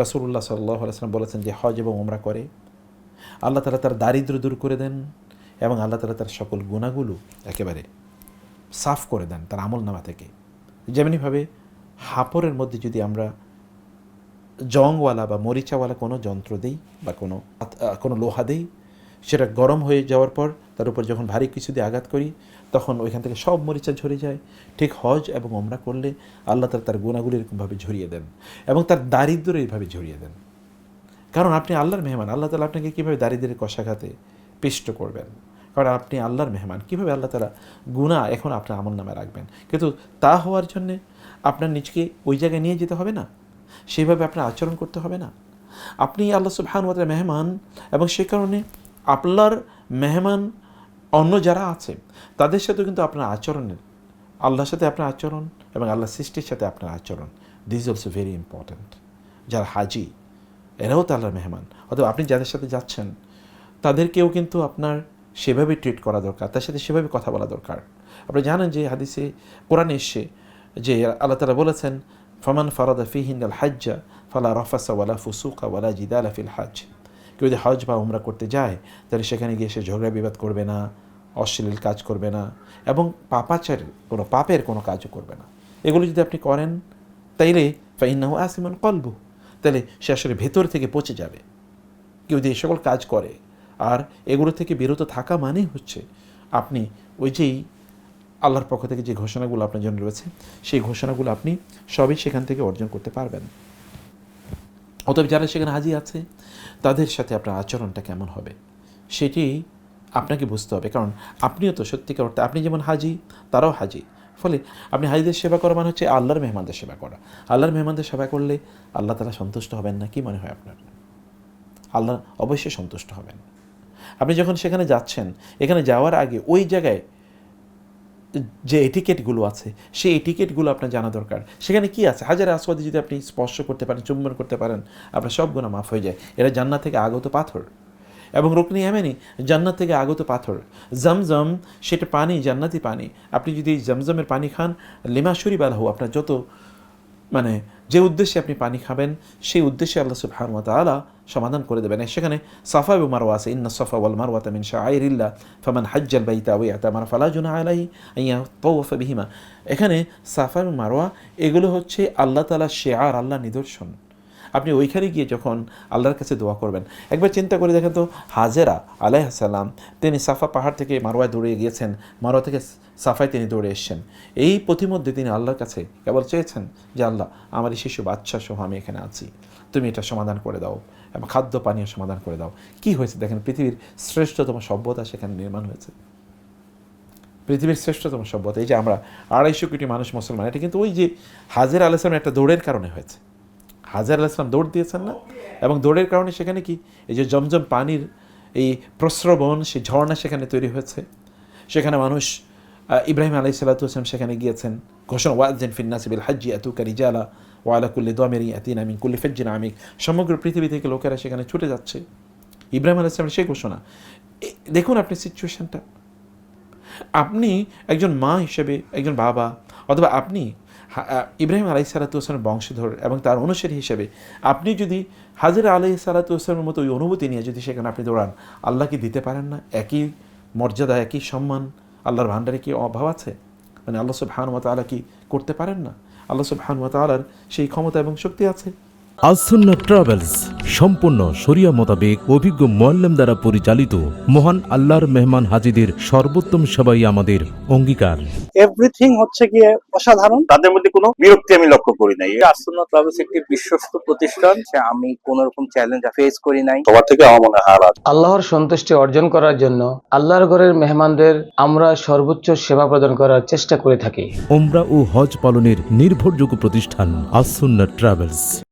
রাসূলুল্লাহ সাল্লাল্লাহু আলাইহি ওয়াসাল্লাম বলেছেন যে হজ এবং ওমরা করে আল্লাহ তাআলা তার দারিদ্র্য দূর করে দেন এবং আল্লাহ তাআলা তার সকল গুনাহগুলো একেবারে সাফ করে দেন তার আমলনামা থেকে। যেমনিভাবে হাঁপড়ের মধ্যে যদি আমরা জংওয়ালা বা মরিচাওয়ালা কোনো যন্ত্র দিই বা কোনো লোহা দিই, সেটা গরম হয়ে যাওয়ার পর তার উপর যখন ভারী কিছু দিয়ে আঘাত করি তখন ওইখান থেকে সব মরিচা ঝরে যায়। ঠিক হজ এবং ওমরা করলে আল্লাহ তার গুনাহগুলো এরকমভাবে ঝরিয়ে দেন এবং তার দারিদ্র্য এইভাবে ঝরিয়ে দেন। কারণ আপনি আল্লাহর মেহমান, আল্লাহ তাআলা আপনাকে কীভাবে দারিদ্র্যের কষাঘাতে পিষ্ট করবেন? কারণ আপনি আল্লাহর মেহমান, কীভাবে আল্লাহ তাআলা গুনাহ এখন আপনার আমল নামে রাখবেন? কিন্তু তা হওয়ার জন্যে আপনার নিজকে ওই জায়গায় নিয়ে যেতে হবে না, সেইভাবে আপনার আচরণ করতে হবে না। আপনি আল্লাহ সুবহানাহু ওয়া তাআলার মেহমান এবং সে কারণে আপনার মেহমান অন্য যারা আছে তাদের সাথেও কিন্তু আপনার আচরণের, আল্লাহর সাথে আপনার আচরণ এবং আল্লাহর সৃষ্টির সাথে আপনার আচরণ, this is also very important. যারা হাজি এরাও তো আল্লাহর মেহমান, অথবা আপনি যাদের সাথে যাচ্ছেন তাদেরকেও কিন্তু আপনার সেভাবে ট্রিট করা দরকার, তার সাথে সেভাবে কথা বলা দরকার। আপনি জানেন যে হাদিসে কোরআনে এসে যে আল্লাহ তাআলা বলেছেন ফামান ফারাদা ফিহিনাল হাজ্জা ফালা রাফাসা ওয়ালা ফুসুকা ওয়ালা জিদালা ফিল হজ। কেউ যদি হজ বা উমরা করতে যায় তাহলে সেখানে গিয়ে সে ঝগড়া বিবাদ করবে না, অশ্লীল কাজ করবে না এবং পাপের কোনো কাজও করবে না। এগুলো যদি আপনি করেন তাইলে ফাইন্নাহু আসিমুন কলবু, তাহলে সে আসলে ভেতর থেকে পচে যাবে। কেউ যদি এই সকল কাজ করে আর এগুলো থেকে বিরত থাকা মানেই হচ্ছে আপনি ওই যেই আল্লাহর পক্ষ থেকে যে ঘোষণাগুলো আপনার জন্য রয়েছে সেই ঘোষণাগুলো আপনি সবই সেখান থেকে অর্জন করতে পারবেন। অতএব যারা সেখানে হাজি আছে তাদের সাথে আপনার আচরণটা কেমন হবে সেটি আপনাকে বুঝতে হবে। কারণ আপনিও তো সত্যিকার অর্থে আপনি যেমন হাজি তারাও হাজি, ফলে আপনি হাজিদের সেবা করা মানে হচ্ছে আল্লাহর মেহমানদের সেবা করা। আল্লাহর মেহমানদের সেবা করলে আল্লাহ তাআলা সন্তুষ্ট হবেন না? কি মনে হয় আপনার? আল্লাহ অবশ্যই সন্তুষ্ট হবেন। আপনি যখন সেখানে যাচ্ছেন, এখানে যাওয়ার আগে ওই জায়গায় যে এটিকেটগুলো আছে সেই এটিকেটগুলো আপনার জানা দরকার। সেখানে কি আছে? হাজারে আসওয়াদে যদি আপনি স্পর্শ করতে পারেন, চুম্বন করতে পারেন, আপনার সব গুনাহ মাফ হয়ে যায়। এরা জান্নাত থেকে আগত পাথর এবং রুকনি ইয়ামানি জান্নাত থেকে আগত পাথর। জমজম সেটা পানি, জান্নাতি পানি। আপনি যদি জমজমের পানি খান লিমা শুরিবা লাহু, আপনার যত যে উদ্দেশ্যে আপনি পানি খাবেন সেই উদ্দেশ্যে আল্লাহ সুবহানাহু ওয়া তাআলা সমাধান করে দেবেন। সেখানে সাফা এবং মারওয়া আছে, ইন্না সাফা ওয়াল মারওয়াতা মিন শাআইরিল্লাহ ফামান হাজ্জাল বাইতা ওয়া ইয়াতামারা ফালা জুনাহা আলাইহি আন ইয়াতাওয়াফা বিহিমা। এখানে সাফা এবং মারওয়া এগুলো হচ্ছে আল্লাহ তাআলার শিআর, আল্লাহর নিদর্শন। আপনি ওইখানে গিয়ে যখন আল্লাহর কাছে দোয়া করবেন, একবার চিন্তা করে দেখেন তো, হাজেরা আলাইহিস সালাম তিনি সাফা পাহাড় থেকে মারওয়ায় দৌড়ে গিয়েছেন, মারওয়া থেকে সাফায় তিনি দৌড়ে এসেছেন। এই পথিমধ্যে তিনি আল্লাহর কাছে কেবল চেয়েছেন যে আল্লাহ আমার এই শিশু বাচ্চা সহ আমি এখানে আছি, তুমি এটা সমাধান করে দাও এবং খাদ্য পানীয় সমাধান করে দাও। কি হয়েছে দেখেন, পৃথিবীর শ্রেষ্ঠতম সভ্যতা সেখানে নির্মাণ হয়েছে। পৃথিবীর শ্রেষ্ঠতম সভ্যতা, এই যে আমরা 250 কোটি মানুষ মুসলমান, এটা কিন্তু ওই যে হাজেরা আলাইহিস সালামের একটা দৌড়ের কারণে হয়েছে। হাজেরা আলাইহিস সালাম দৌড় দিয়েছেন না, এবং দৌড়ের কারণে সেখানে কি এই যে জমজম পানির এই প্রস্রবণ, সেই ঝর্ণা সেখানে তৈরি হয়েছে। সেখানে মানুষ ইব্রাহিম আলাইহিস সালাতু ওয়াস সালাম সেখানে গিয়েছেন, ঘোষণা ওয়াযিন ফিন নাসি বিল হাজ্জি আতুকা রিজালা ওয়া আলা কুল্লি দামিরিন ইয়াতিনা মিন কুল্লি ফাজ্জিন আমিক। সমগ্র পৃথিবী থেকে লোকেরা সেখানে ছুটে যাচ্ছে। ইব্রাহিম আলাইহিস সালামের সেই ঘোষণা। দেখুন আপনি সিচুয়েশনটা, আপনি একজন মা হিসেবে, একজন বাবা, অথবা আপনি ইব্রাহিম আলাইহিস সালাতু ওয়াস সালামের বংশধর এবং তার অনুসারী হিসেবে আপনি যদি হাজেরা আলাইহিস সালাতু ওয়াস সালামের মতো ওই অনুভূতি নিয়ে যদি সেখানে আপনি দৌড়ান, আল্লাহ কি দিতে পারেন না একই মর্যাদা, একই সম্মান? আল্লাহর ভান্ডারে কি অভাব আছে? আল্লাহ সুবহানাহু ওয়া তাআলা কি করতে পারেন না? আল্লাহ সুবহানাহু ওয়া তাআলার সেই ক্ষমতা এবং শক্তি আছে। আস-সুন্নাহ ট্রাভেলস সম্পূর্ণ শরিয়া মোতাবেক অভিজ্ঞ মুআল্লিম দ্বারা পরিচালিত, মহান আল্লাহর মেহমান হাজীদের সর্বোত্তম সেবাই আমাদের অঙ্গীকার। এভরিথিং হচ্ছে গিয়ে অসাধারণ, তাদের মধ্যে কোনো বিরক্তি আমি লক্ষ্য করি নাই। আস-সুন্নাহ ট্রাভেলস একটি বিশ্বস্ত প্রতিষ্ঠান, আমি কোনো রকম চ্যালেঞ্জ ফেস করি নাই। সবার থেকে আমার মনে হয় আল্লাহর সন্তুষ্টি অর্জন করার জন্য আল্লাহর ঘরের মেহমানদের আমরা সর্বোচ্চ সেবা প্রদান করার চেষ্টা করে থাকি। উমরা ও হজ পালনের নির্ভরযোগ্য প্রতিষ্ঠান আস-সুন্নাহ ট্রাভেলস।